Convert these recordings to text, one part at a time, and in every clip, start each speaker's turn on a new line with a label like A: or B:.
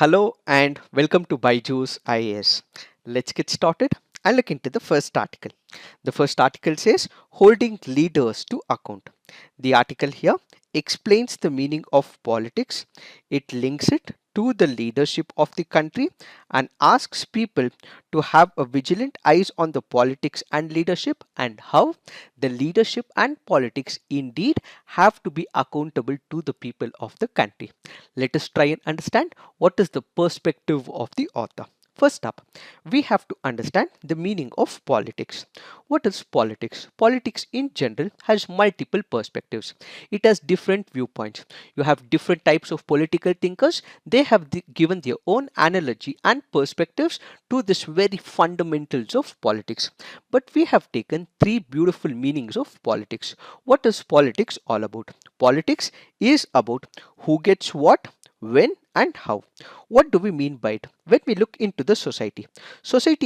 A: Hello and welcome to Byju's IAS. Let's get started and look into the first article. The first article says holding leaders to account. The article here explains the meaning of politics. It links it to the leadership of the country and asks people to have a vigilant eyes on the politics and leadership and how the leadership and politics indeed have to be accountable to the people of the country. Let us try and understand what is the perspective of the author. First up, we have to understand the meaning of politics. What is politics? Politics in general has multiple perspectives. It has different viewpoints. You have different types of political thinkers. They have given their own analogy and perspectives to this very fundamentals of politics. But we have taken three beautiful meanings of politics. What is politics all about? Politics is about who gets what, when and how. What do we mean by it? When we look into the society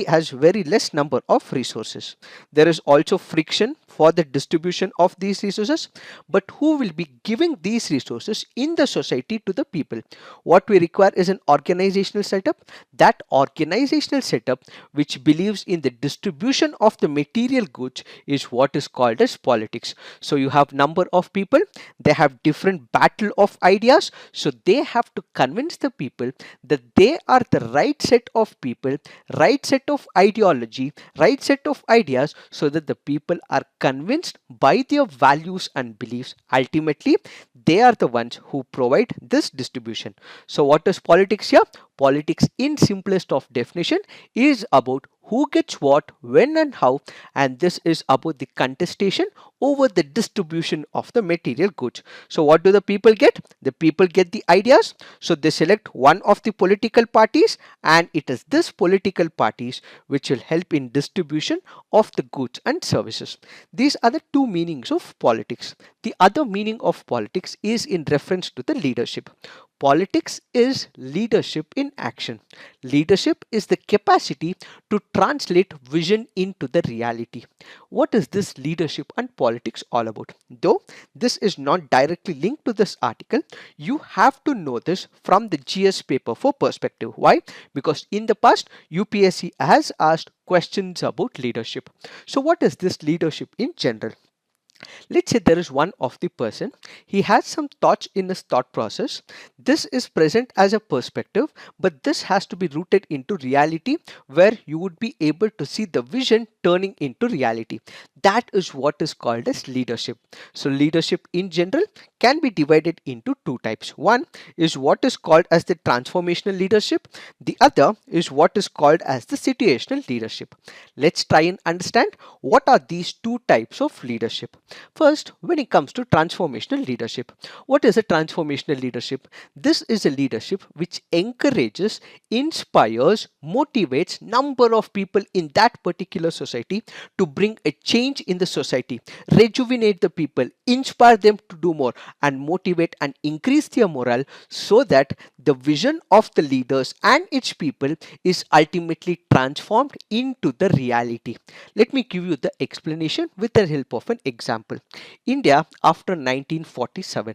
A: has very less number of resources. There is also friction for the distribution of these resources, but who will be giving these resources in the society to the people? What we require is an organizational setup. That organizational setup which believes in the distribution of the material goods is what is called as politics. So you have number of people, they have different battle of ideas, so they have to convince the people that they are the right set of people, right set of ideology, right set of ideas, so that the people are convinced by their values and beliefs. Ultimately, they are the ones who provide this distribution. So what is politics here? Politics in simplest of definition is about who gets what, when and how, and this is about the contestation over the distribution of the material goods. So what do the people get? The people get the ideas, so they select one of the political parties, and it is this political parties which will help in distribution of the goods and services. These are the two meanings of politics. The other meaning of politics is in reference to the leadership. Politics is leadership in action. Leadership is the capacity to translate vision into the reality. What is this leadership and politics all about? Though this is not directly linked to this article, you have to know this from the GS paper for perspective. Why? Because in the past, UPSC has asked questions about leadership. So what is this leadership in general? Let's say there is one of the person, he has some thoughts in his thought process. This is present as a perspective, but this has to be rooted into reality where you would be able to see the vision turning into reality. That is what is called as leadership. So leadership in general can be divided into two types. One is what is called as the transformational leadership. The other is what is called as the situational leadership. Let's try and understand what are these two types of leadership. First, when it comes to transformational leadership, what is a transformational leadership? This is a leadership which encourages, inspires, motivates number of people in that particular society to bring a change in the society, rejuvenate the people, inspire them to do more, and motivate and increase their morale so that the vision of the leaders and its people is ultimately transformed into the reality. Let me give you the explanation with the help of an example. India after 1947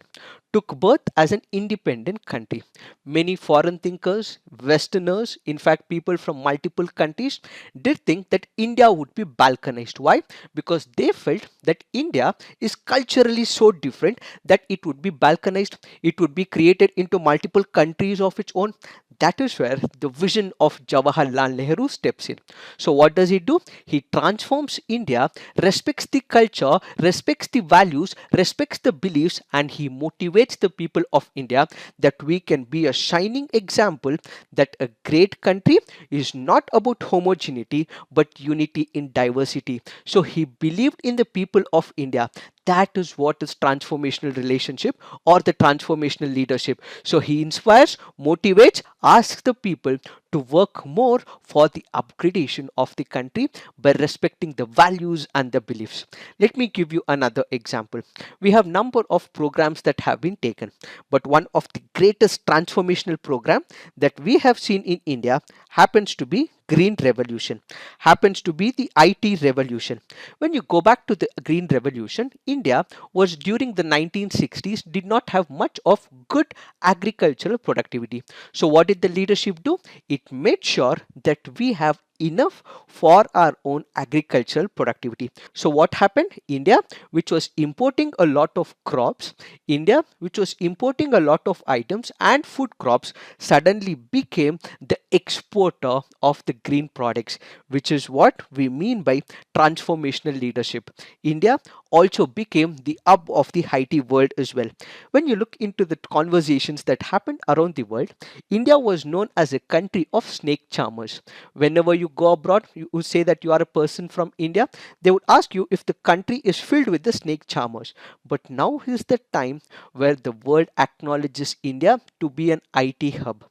A: took birth as an independent country. Many foreign thinkers, Westerners, in fact, people from multiple countries did think that India would be balkanized. Why? Because they felt that India is culturally so different that it would be balkanized, it would be created into multiple countries of its own. That is where the vision of Jawaharlal Nehru steps in. So, what does he do? He transforms India, respects the culture, respects the values, respects the beliefs, and he motivates the people of India that we can be a shining example that a great country is not about homogeneity but unity in diversity. So, he believed in the people of India. That is what is transformational relationship or the transformational leadership. So he inspires, motivates, asks the people to work more for the upgradation of the country by respecting the values and the beliefs. Let me give you another example. We have number of programs that have been taken, but one of the greatest transformational program that we have seen in India happens to be green revolution happens to be the IT revolution. When you go back to the green revolution, India was during the 1960s did not have much of good agricultural productivity. So what did the leadership do? It made sure that we have enough for our own agricultural productivity. So what happened? India, which was importing a lot of crops, India, which was importing a lot of items and food crops, suddenly became the exporter of the green products, which is what we mean by transformational leadership. India also became the hub of the IT world as well. When you look into the conversations that happened around the world, India was known as a country of snake charmers. Whenever you go abroad, you say that you are a person from India, they would ask you if the country is filled with the snake charmers. But now is the time where the world acknowledges India to be an IT hub,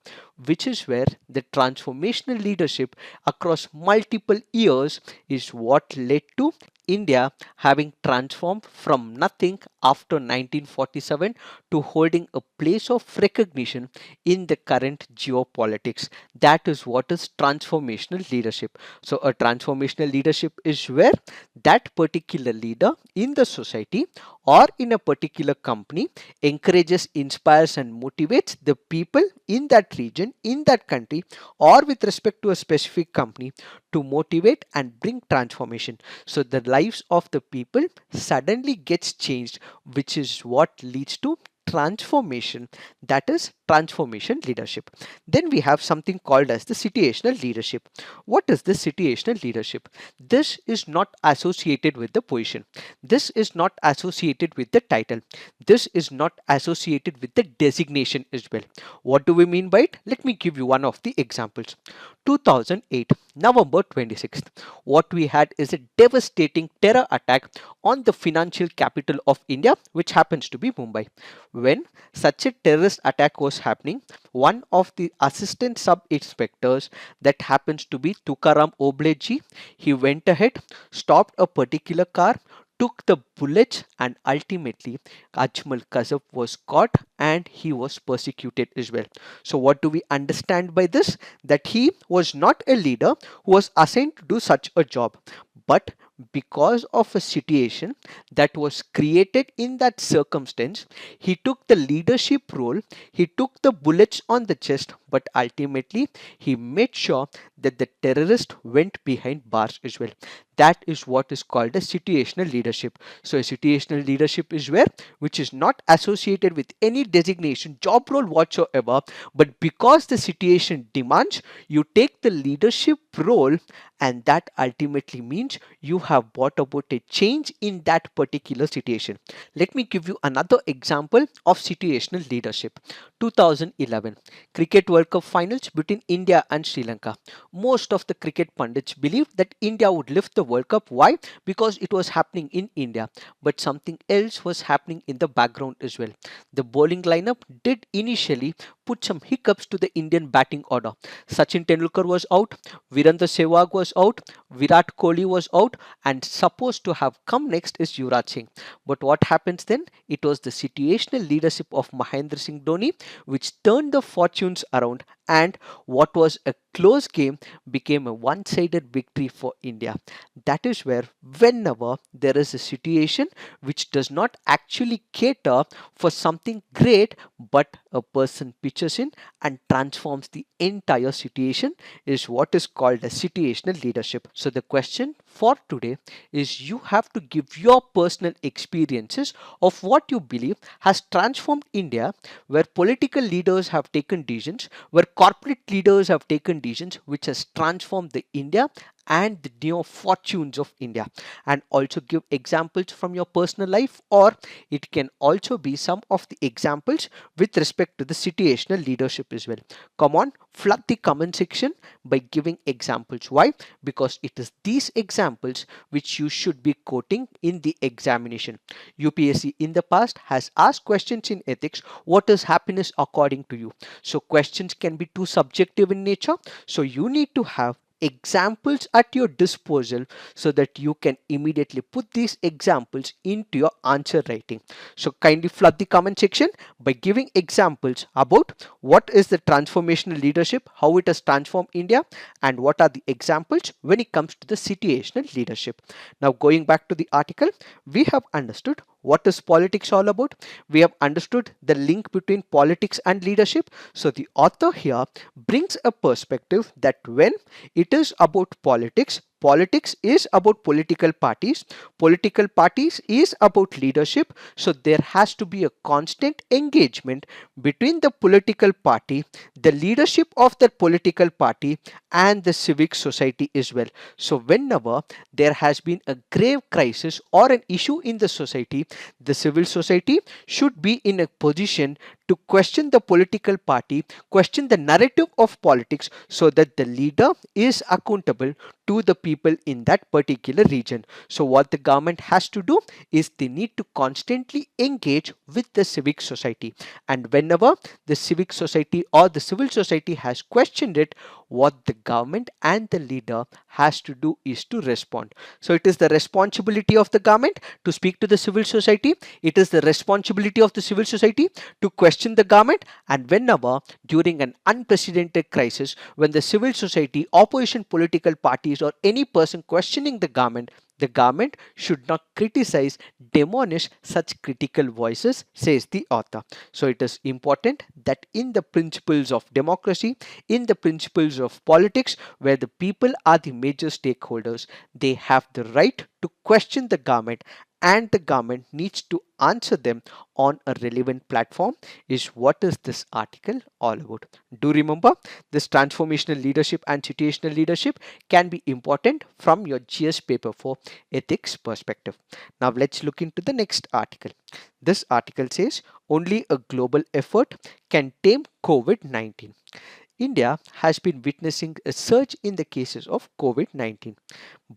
A: which is where the transformational leadership across multiple years is what led to India having transformed from nothing after 1947 to holding a place of recognition in the current geopolitics. That is what is transformational leadership. So, a transformational leadership is where that particular leader in the society or in a particular company encourages, inspires, and motivates the people in that region, in that country, or with respect to a specific company to motivate and bring transformation. So the lives of the people suddenly gets changed, which is what leads to transformation. That is transformation leadership. Then we have something called as the situational leadership. What is this situational leadership? This is not associated with the position. This is not associated with the title. This is not associated with the designation as well. What do we mean by it? Let me give you one of the examples. 2008, November 26th, what we had is a devastating terror attack on the financial capital of India, which happens to be Mumbai. When such a terrorist attack was happening, one of the assistant sub inspectors, that happens to be Tukaram Obleji, he went ahead, stopped a particular car, took the bullets, and ultimately Ajmal Kasab was caught and he was persecuted as well. So what do we understand by this? That he was not a leader who was assigned to do such a job, but because of a situation that was created in that circumstance, he took the leadership role, he took the bullets on the chest, but ultimately he made sure that the terrorist went behind bars as well. That is what is called a situational leadership. So a situational leadership is where which is not associated with any designation, job role whatsoever, but because the situation demands, you take the leadership role, and that ultimately means you have brought about a change in that particular situation. Let me give you another example of situational leadership. 2011 Cricket World Cup finals between India and Sri Lanka. Most of the cricket pundits believed that India would lift the World Cup. Why? Because it was happening in India, but something else was happening in the background as well. The bowling lineup did initially put some hiccups to the Indian batting order. Sachin Tendulkar was out, Virendra Sehwag was out, Virat Kohli was out, and supposed to have come next is Yuvraj Singh. But what happens then? It was the situational leadership of Mahendra Singh Dhoni which turned the fortunes around, and what was a close game became a one-sided victory for India. That is where whenever there is a situation which does not actually cater for something great, but a person pitches in and transforms the entire situation, is what is called a situational leadership. So the question for today is you have to give your personal experiences of what you believe has transformed India, where political leaders have taken decisions, where corporate leaders have taken decisions which has transformed the India and the neo fortunes of India, and also give examples from your personal life, or it can also be some of the examples with respect to the situational leadership as well. Come on, flood the comment section by giving examples. Why? Because it is these examples which you should be quoting in the examination. UPSC in the past has asked questions in ethics, what is happiness according to you? So questions can be too subjective in nature, so you need to have examples at your disposal so that you can immediately put these examples into your answer writing. So kindly flood the comment section by giving examples about what is the transformational leadership, how it has transformed India, and what are the examples when it comes to the situational leadership. Now going back to the article, we have understood what is politics all about. We have understood the link between politics and leadership. So the author here brings a perspective that when it is about politics, politics is about political parties is about leadership. So there has to be a constant engagement between the political party, the leadership of that political party, and the civic society as well. So whenever there has been a grave crisis or an issue in the society, the civil society should be in a position to question the political party, question the narrative of politics, so that the leader is accountable to the people in that particular region. So what the government has to do is they need to constantly engage with the civic society, and whenever the civic society or the civil society has questioned it, what the government and the leader has to do is to respond. So it is the responsibility of the government to speak to the civil society. It is the responsibility of the civil society to question the government. And whenever during an unprecedented crisis, when the civil society, opposition political parties, or any person questioning the government should not criticize, demolish such critical voices, says the author. So it is important that in the principles of democracy, in the principles of politics, where the people are the major stakeholders, they have the right to question the government, and the government needs to answer them on a relevant platform, is what is this article all about. Do remember, this transformational leadership and situational leadership can be important from your GS paper for ethics perspective. Now let's look into the next article. This article says only a global effort can tame COVID-19. India has been witnessing a surge in the cases of COVID-19.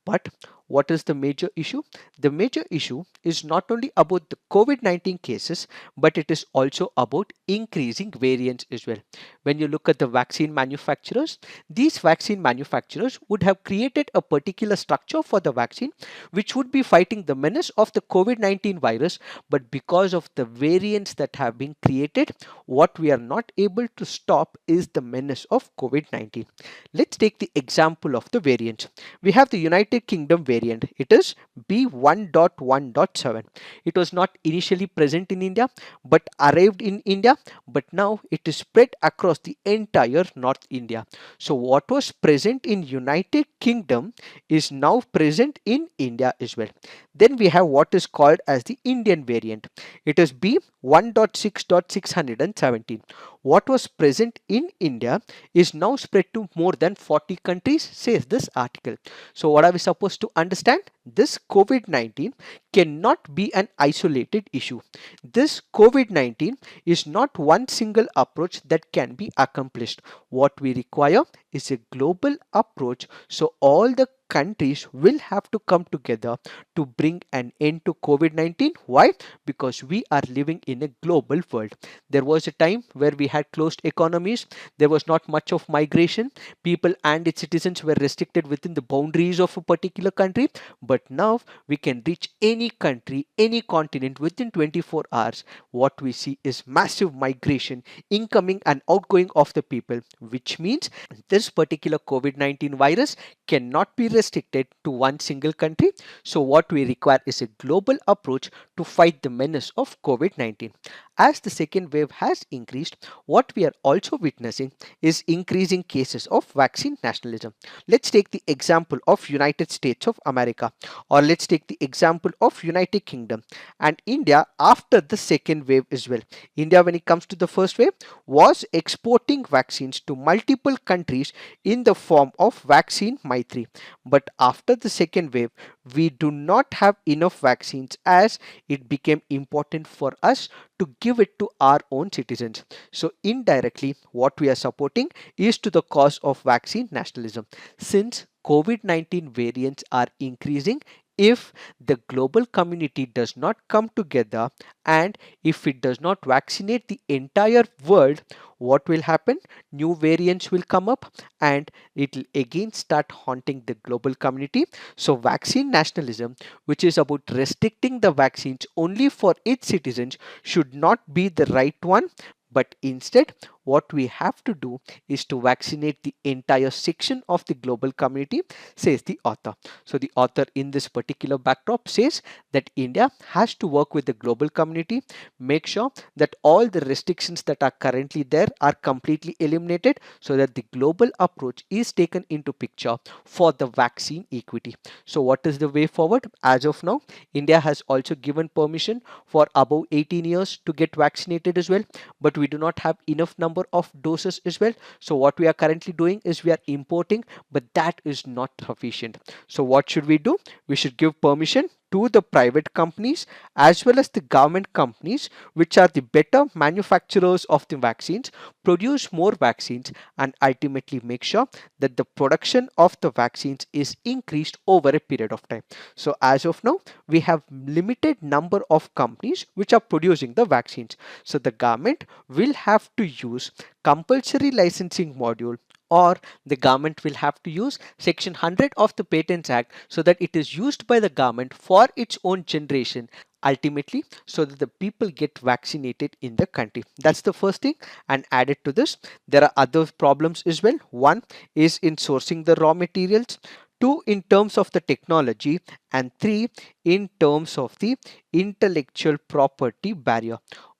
A: But what is the major issue? The major issue is not only about the COVID-19 cases, but it is also about increasing variants as well. When you look at the vaccine manufacturers, these vaccine manufacturers would have created a particular structure for the vaccine which would be fighting the menace of the COVID-19 virus. But because of the variants that have been created, what we are not able to stop is the menace of COVID-19. Let's take the example of the variants. We have the United Kingdom variant. It is B1.1.7. It was not initially present in India but arrived in India, but now it is spread across the entire North India. So what was present in United Kingdom is now present in India as well. Then we have what is called as the Indian variant. It is B1.6.617. What was present in India is now spread to more than 40 countries, says this article. So what are we supposed to understand? This COVID-19 cannot be an isolated issue. This COVID-19 is not one single approach that can be accomplished. What we require is a global approach. So all the countries will have to come together to bring an end to COVID-19. Why? Because we are living in a global world. There was a time where we had closed economies. There was not much of migration. People and its citizens were restricted within the boundaries of a particular country. But now we can reach any country, any continent within 24 hours. What we see is massive migration, incoming and outgoing of the people, which means this particular COVID-19 virus cannot be restricted to one single country. So what we require is a global approach to fight the menace of COVID-19. As the second wave has increased, what we are also witnessing is increasing cases of vaccine nationalism. Let's take the example of United States of America, or let's take the example of United Kingdom and India after the second wave as well. India, when it comes to the first wave, was exporting vaccines to multiple countries in the form of vaccine Maitri. But after the second wave, we do not have enough vaccines, as it became important for us to give it to our own citizens. So indirectly, what we are supporting is to the cause of vaccine nationalism. Since COVID-19 variants are increasing if the global community does not come together and if it does not vaccinate the entire world, what will happen? New variants will come up and it will again start haunting the global community. So vaccine nationalism, which is about restricting the vaccines only for its citizens, should not be the right one. But instead, what we have to do is to vaccinate the entire section of the global community, says the author. So the author in this particular backdrop says that India has to work with the global community, make sure that all the restrictions that are currently there are completely eliminated so that the global approach is taken into picture for the vaccine equity. So what is the way forward? As of now, India has also given permission for above 18 years to get vaccinated as well, but we do not have enough number of doses as well. So what we are currently doing is we are importing, but that is not sufficient. So what should we do? We should give permission to the private companies as well as the government companies, which are the better manufacturers of the vaccines, produce more vaccines and ultimately make sure that the production of the vaccines is increased over a period of time. So as of now, we have limited number of companies which are producing the vaccines. So the government will have to use compulsory licensing module, or the government will have to use section 100 of the Patents Act so that it is used by the government for its own generation, ultimately so that the people get vaccinated in the country. That's the first thing. And added to this, there are other problems as well. One is in sourcing the raw materials, two in terms of the technology, and three in terms of the intellectual property barrier.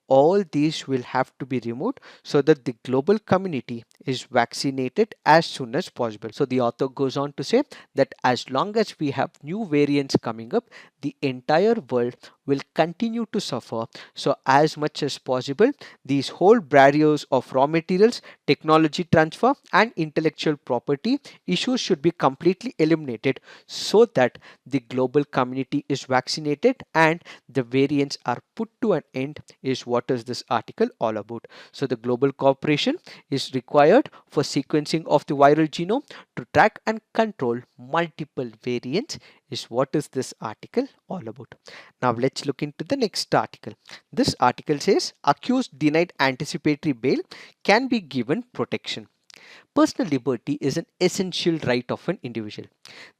A: All these will have to be removed so that the global community is vaccinated as soon as possible. So the author goes on to say that as long as we have new variants coming up, the entire world will continue to suffer. So as much as possible, these whole barriers of raw materials, technology transfer and intellectual property issues should be completely eliminated so that the global community is vaccinated and the variants are put to an end, is what is this article all about. So the global cooperation is required for sequencing of the viral genome to track and control multiple variants, is what is this article all about. Now let's look into the next article. This article says accused denied anticipatory bail can be given protection. Personal liberty is an essential right of an individual.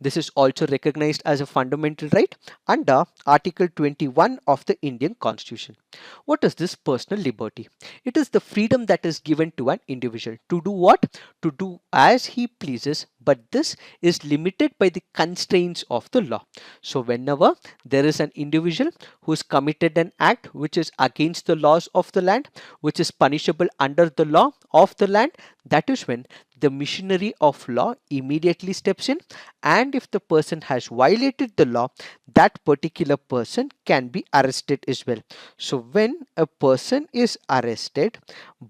A: This is also recognized as a fundamental right under Article 21 of the Indian Constitution. What is this personal liberty? It is the freedom that is given to an individual to do what? To do as he pleases, but this is limited by the constraints of the law. So whenever there is an individual who's committed an act which is against the laws of the land, which is punishable under the law of the land, that is when the machinery of law immediately steps in, and if the person has violated the law, that particular person can be arrested as well. So when a person is arrested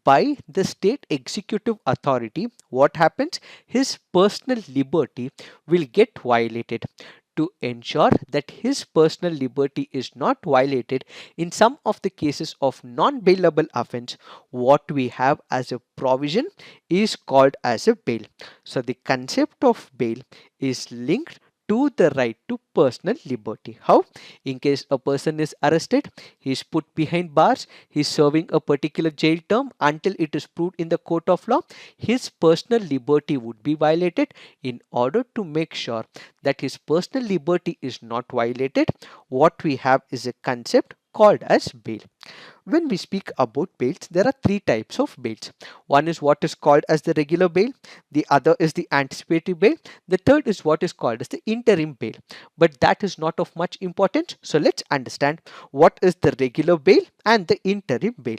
A: by the state executive authority, what happens? His personal liberty will get violated. To ensure that his personal liberty is not violated in some of the cases of non-bailable offense, what we have as a provision is called as a bail. So the concept of bail is linked to the right to personal liberty. How? In case a person is arrested, he is put behind bars, he is serving a particular jail term until it is proved in the court of law, his personal liberty would be violated. In order to make sure that his personal liberty is not violated, what we have is a concept called as bail. When we speak about bails, there are three types of bails. One is what is called as the regular bail, the other is the anticipatory bail, the third is what is called as the interim bail. But that is not of much importance. So let's understand what is the regular bail and the interim bail.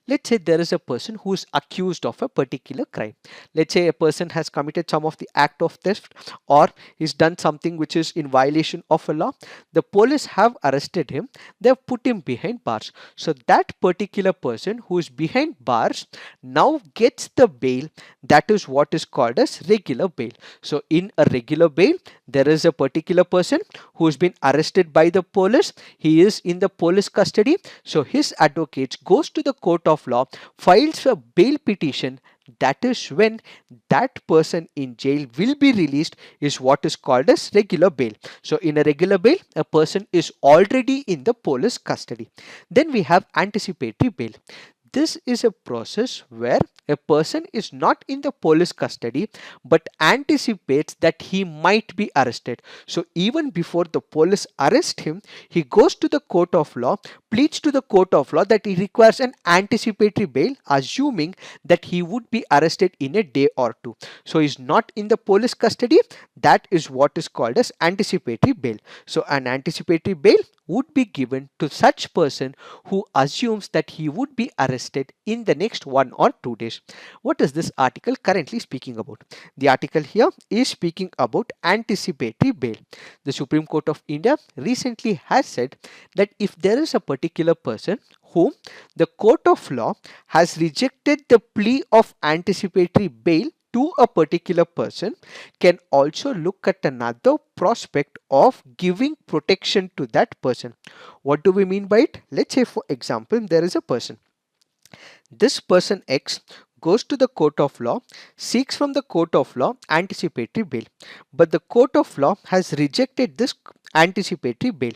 A: Let's say there is a person who is accused of a particular crime. Let's say a person has committed some of the act of theft or he's done something which is in violation of a law. The police have arrested him, they have put him behind bars. So that particular person who is behind bars now gets the bail, that is what is called as regular bail. So in a regular bail, there is a particular person who has been arrested by the police, he is in the police custody, so his advocate goes to the court of law, files a bail petition. that is when that person in jail will be released is what is called as regular bail. So in a regular bail, a person is already in the police custody. Then we have anticipatory bail. This is a process where a person is not in the police custody but anticipates that he might be arrested. So even before the police arrest him, he goes to the court of law, pleads to the court of law that he requires an anticipatory bail, assuming that he would be arrested in a day or two. So he's not in the police custody. That is what is called as anticipatory bail. So an anticipatory bail would be given to such person who assumes that he would be arrested in the next 1 or 2 days. What is this article currently speaking about? The article here is speaking about anticipatory bail. The Supreme Court of India recently has said that if there is a particular person whom the court of law has rejected the plea of anticipatory bail to a particular person, can also look at another prospect of giving protection to that person. What do we mean by it? Let's say, for example, there is a person. This person X goes to the court of law, seeks from the court of law anticipatory bail, but the court of law has rejected this anticipatory bail.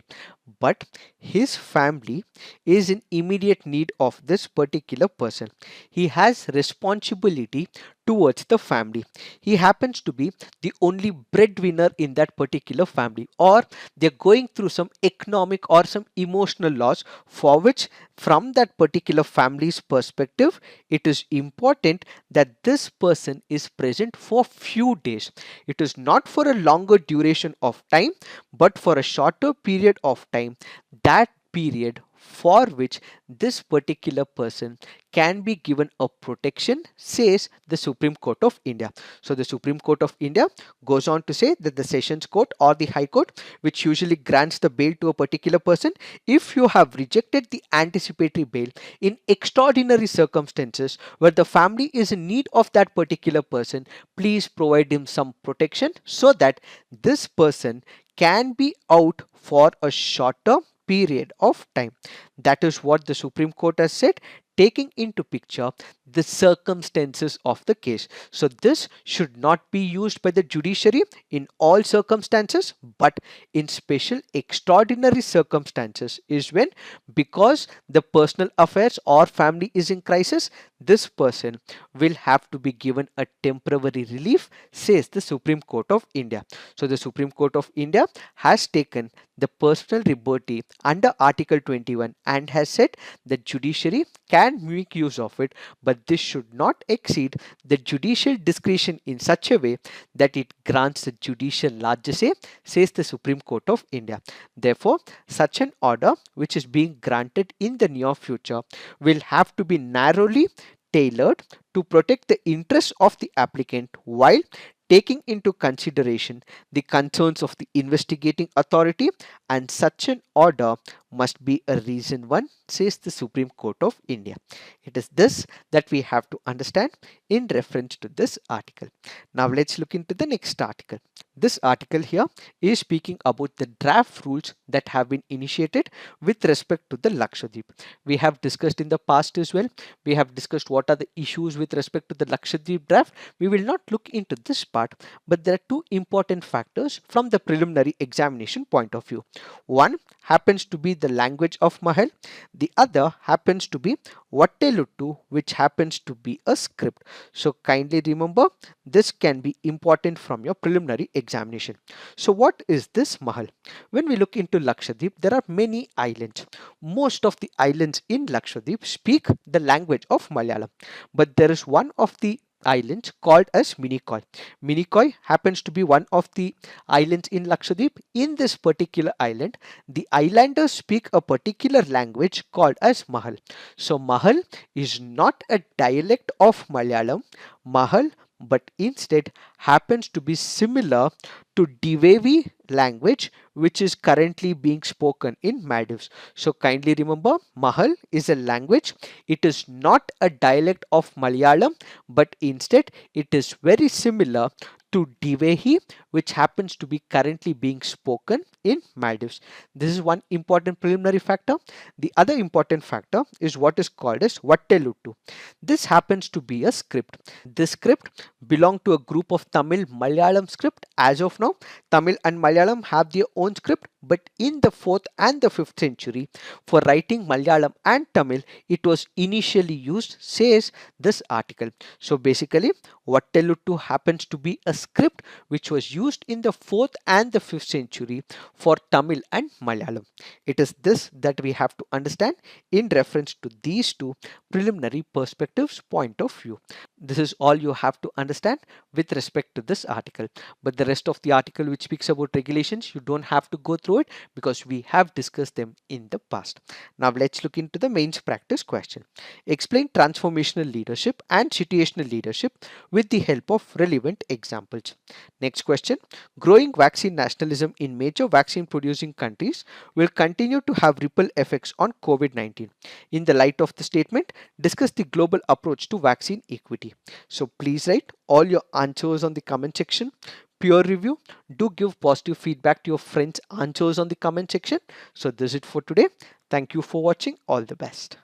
A: But his family is in immediate need of this particular person. He has responsibility towards the family. He happens to be the only breadwinner in that particular family, or they're going through some economic or some emotional loss for which, from that particular family's perspective, it is important that this person is present for few days. It is not for a longer duration of time but for a shorter period of time. That period for which this particular person can be given a protection, says the Supreme Court of India. So the Supreme Court of India goes on to say that the Sessions Court or the High Court, which usually grants the bail to a particular person, if you have rejected the anticipatory bail in extraordinary circumstances where the family is in need of that particular person, please provide him some protection so that this person can be out for a shorter period of time. That is what the Supreme Court has said, taking into picture the circumstances of the case. So this should not be used by the judiciary in all circumstances, but in special extraordinary circumstances is when, because the personal affairs or family is in crisis, this person will have to be given a temporary relief, says the Supreme Court of India. So the Supreme Court of India has taken the personal liberty under Article 21 and has said that judiciary can make use of it, but this should not exceed the judicial discretion in such a way that it grants the judicial largesse, says the Supreme Court of India. Therefore, such an order which is being granted in the near future will have to be narrowly tailored to protect the interests of the applicant while taking into consideration the concerns of the investigating authority, and such an order must be a reasoned one, says the Supreme Court of India. It is this that we have to understand in reference to this article. Now let's look into the next article. This article here is speaking about the draft rules that have been initiated with respect to the Lakshadweep. We have discussed in the past as well. We have discussed what are the issues with respect to the Lakshadweep draft. We will not look into this part, but there are two important factors from the preliminary examination point of view. One happens to be the language of Mahal. The other happens to be Vatteluttu, which happens to be a script. So kindly remember, this can be important from your preliminary examination. So what is this Mahal? When we look into Lakshadweep, there are many islands. Most of the islands in Lakshadweep speak the language of Malayalam, but there is one of the islands called as Minicoy. Minicoy happens to be one of the islands in Lakshadweep. In this particular island, the islanders speak a particular language called as Mahal. So Mahal is not a dialect of Malayalam, Mahal, but instead happens to be similar to Divevi language, which is currently being spoken in Maldives. So kindly remember, Mahal is a language. It is not a dialect of Malayalam, but instead it is very similar to Divehi, which happens to be currently being spoken in Maldives. This is one important preliminary factor. The other important factor is what is called as Vatteluttu. This happens to be a script. This script belongs to a group of Tamil Malayalam script. As of now, Tamil and Malayalam have their own script, but in the 4th and the 5th century, for writing Malayalam and Tamil, it was initially used, says this article. So basically, Vatteluttu happens to be a script which was used in the 4th and the 5th century for Tamil and Malayalam. It is this that we have to understand in reference to these two preliminary perspectives point of view. This is all you have to understand with respect to this article. But the rest of the article which speaks about regulations, you don't have to go through it because we have discussed them in the past. Now let's look into the mains practice question. Explain transformational leadership and situational leadership with the help of relevant examples. Next question. Growing vaccine nationalism in major vaccine producing countries will continue to have ripple effects on COVID-19. In the light of the statement, discuss the global approach to vaccine equity. So please write all your answers on the comment section. Peer review. Do give positive feedback to your friends' answers on the comment section. So this is it for today. Thank you for watching. All the best.